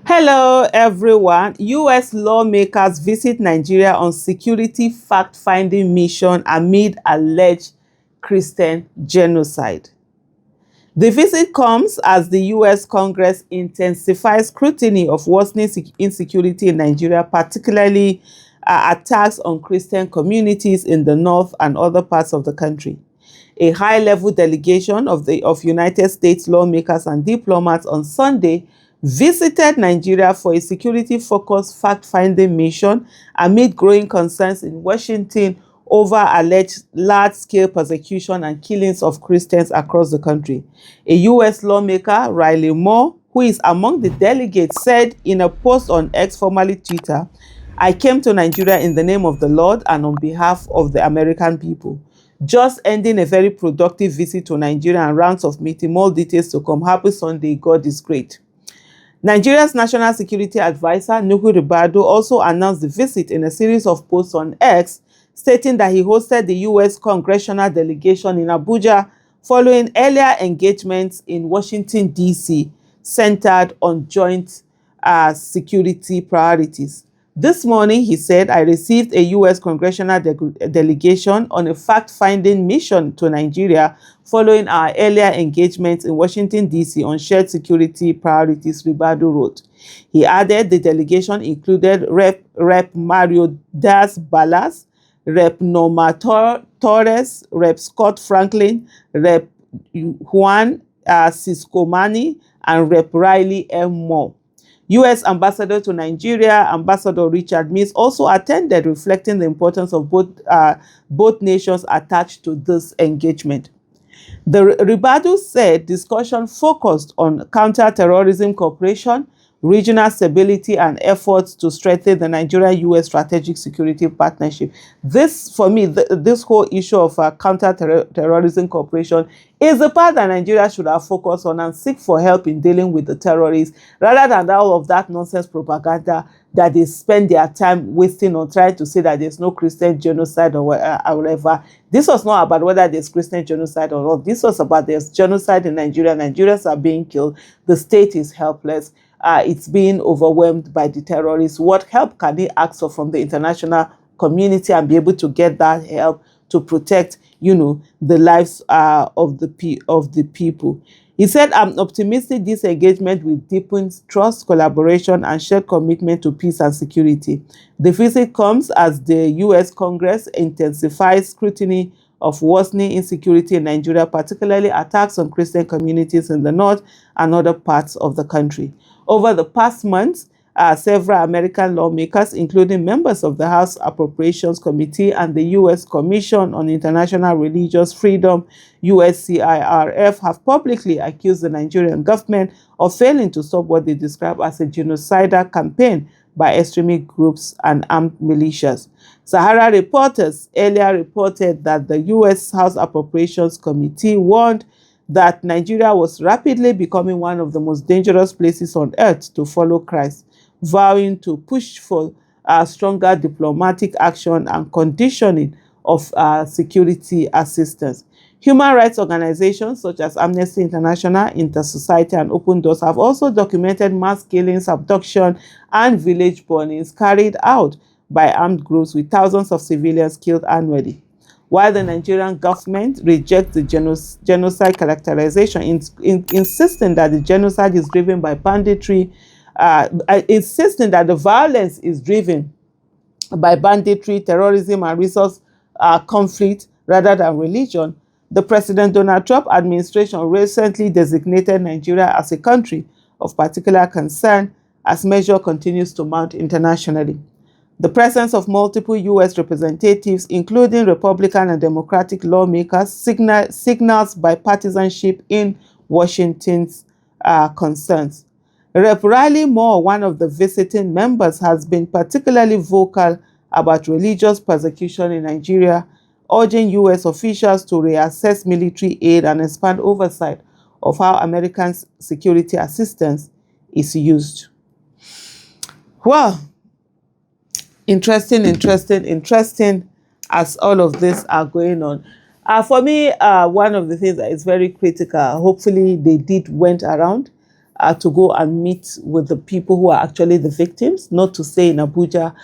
Hello, everyone. U.S. lawmakers visit Nigeria on security fact-finding mission amid alleged Christian genocide. The visit comes as the U.S. Congress intensifies scrutiny of worsening insecurity in Nigeria, particularly attacks on Christian communities in the north and other parts of the country. A high-level delegation of United States lawmakers and diplomats on Sunday visited Nigeria for a security-focused fact-finding mission amid growing concerns in Washington over alleged large-scale persecution and killings of Christians across the country. A U.S. lawmaker, Riley Moore, who is among the delegates, said in a post on X, formerly Twitter, "I came to Nigeria in the name of the Lord and on behalf of the American people. Just ending a very productive visit to Nigeria and rounds of meeting. More details to come. Happy Sunday. God is great." Nigeria's National Security Advisor, Nuhu Ribadu, also announced the visit in a series of posts on X, stating that he hosted the U.S. Congressional Delegation in Abuja following earlier engagements in Washington, D.C., centered on joint security priorities. This morning, he said, "I received a U.S. Congressional delegation on a fact-finding mission to Nigeria following our earlier engagements in Washington, D.C. on shared security priorities," Ribadu wrote. He added the delegation included Rep. Mario Diaz-Balart, Rep. Norma Torres, Rep. Scott Franklin, Rep. Juan Ciscomani, and Rep. Riley M. Moore. U.S. Ambassador to Nigeria, Ambassador Richard Mills, also attended, reflecting the importance of both nations attached to this engagement. The Ribadu said discussion focused on counter-terrorism cooperation, regional stability, and efforts to strengthen the Nigeria-U.S. strategic security partnership. This, for me, this whole issue of counter-terrorism cooperation is the part that Nigeria should have focused on and seek for help in dealing with the terrorists, rather than all of that nonsense propaganda that they spend their time wasting on trying to say that there's no Christian genocide or whatever. This was not about whether there's Christian genocide or not. This was about there's genocide in Nigeria. Nigerians are being killed. The state is helpless. It's being overwhelmed by the terrorists. What help can they ask for from the international community and be able to get that help to protect, the lives of the people? He said, "I'm optimistic this engagement will deepen trust, collaboration, and shared commitment to peace and security." The visit comes as the U.S. Congress intensifies scrutiny of worsening insecurity in Nigeria, particularly attacks on Christian communities in the north and other parts of the country. Over the past months, several American lawmakers, including members of the House Appropriations Committee and the U.S. Commission on International Religious Freedom, USCIRF, have publicly accused the Nigerian government of failing to stop what they describe as a genocidal campaign by extremist groups and armed militias. Sahara Reporters earlier reported that the U.S. House Appropriations Committee warned that Nigeria was rapidly becoming one of the most dangerous places on earth to follow Christ, vowing to push for stronger diplomatic action and conditioning of security assistance. Human rights organizations such as Amnesty International, Intersociety, and Open Doors have also documented mass killings, abduction, and village burnings carried out by armed groups, with thousands of civilians killed annually. While the Nigerian government rejects the genocide characterization, insisting that the genocide is driven by banditry, insisting that the violence is driven by banditry, terrorism, and resource conflict rather than religion, the President Donald Trump administration recently designated Nigeria as a country of particular concern as measure continues to mount internationally. The presence of multiple U.S. representatives, including Republican and Democratic lawmakers, signals bipartisanship in Washington's concerns. Rep. Riley Moore, one of the visiting members, has been particularly vocal about religious persecution in Nigeria, urging U.S. officials to reassess military aid and expand oversight of how American security assistance is used. Well, interesting as all of this are going on. For me, one of the things that is very critical, hopefully they went around, to go and meet with the people who are actually the victims, not to stay in Abuja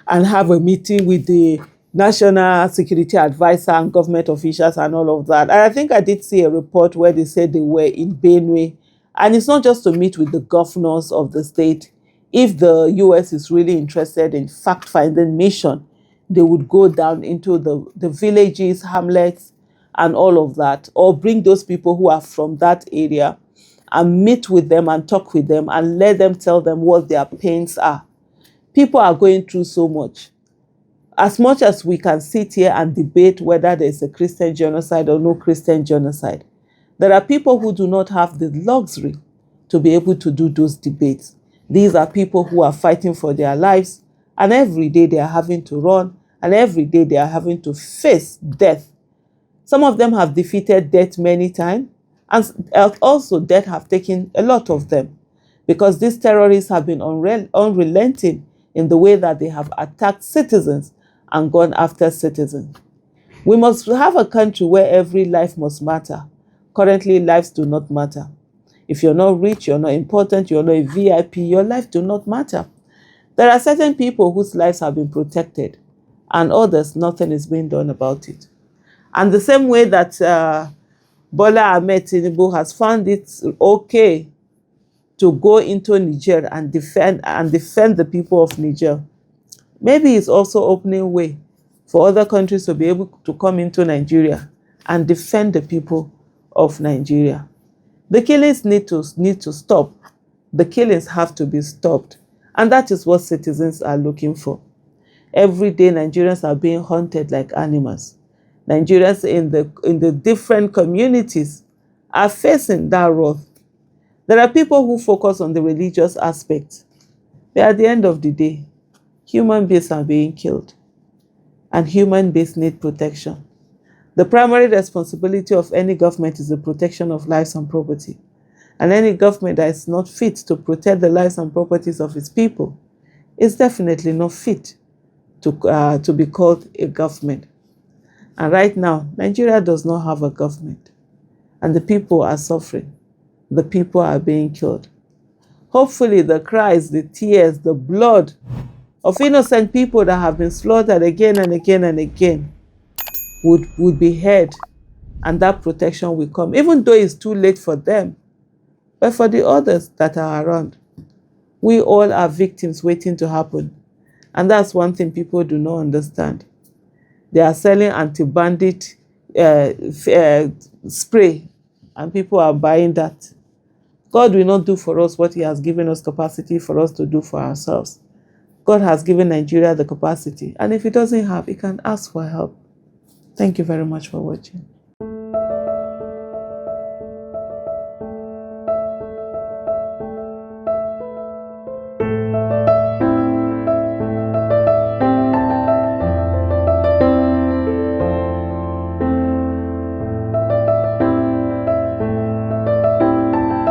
and have a meeting with the National Security Advisor and government officials and all of that. And I think I did see a report where they said they were in Benue. And it's not just to meet with the governors of the state. If the US is really interested in fact-finding mission, they would go down into the villages, hamlets, and all of that, or bring those people who are from that area and meet with them and talk with them and let them tell them what their pains are. People are going through so much. As much as we can sit here and debate whether there's a Christian genocide or no Christian genocide, there are people who do not have the luxury to be able to do those debates. These are people who are fighting for their lives, and every day they are having to run, and every day they are having to face death. Some of them have defeated death many times, and also death have taken a lot of them, because these terrorists have been unrelenting in the way that they have attacked citizens and gone after citizens. We must have a country where every life must matter. Currently, lives do not matter. If you're not rich, you're not important, you're not a VIP, your life do not matter. There are certain people whose lives have been protected, and others, nothing is being done about it. And the same way that Bola Ahmed Tinubu has found it okay to go into Niger and defend the people of Niger, maybe it's also opening way for other countries to be able to come into Nigeria and defend the people of Nigeria. The killings need to stop. The killings have to be stopped. And that is what citizens are looking for. Every day, Nigerians are being hunted like animals. Nigerians in the different communities are facing that wrath. There are people who focus on the religious aspect. But at the end of the day, human beings are being killed. And human beings need protection. The primary responsibility of any government is the protection of lives and property. And any government that is not fit to protect the lives and properties of its people is definitely not fit to be called a government. And right now, Nigeria does not have a government. And the people are suffering. The people are being killed. Hopefully the cries, the tears, the blood of innocent people that have been slaughtered again and again and again would be heard, and that protection will come, even though it's too late for them. But for the others that are around, we all are victims waiting to happen. And that's one thing people do not understand. They are selling anti-bandit spray, and people are buying that. God will not do for us what he has given us capacity for us to do for ourselves. God has given Nigeria the capacity, and if he doesn't have, he can ask for help. Thank you very much for watching.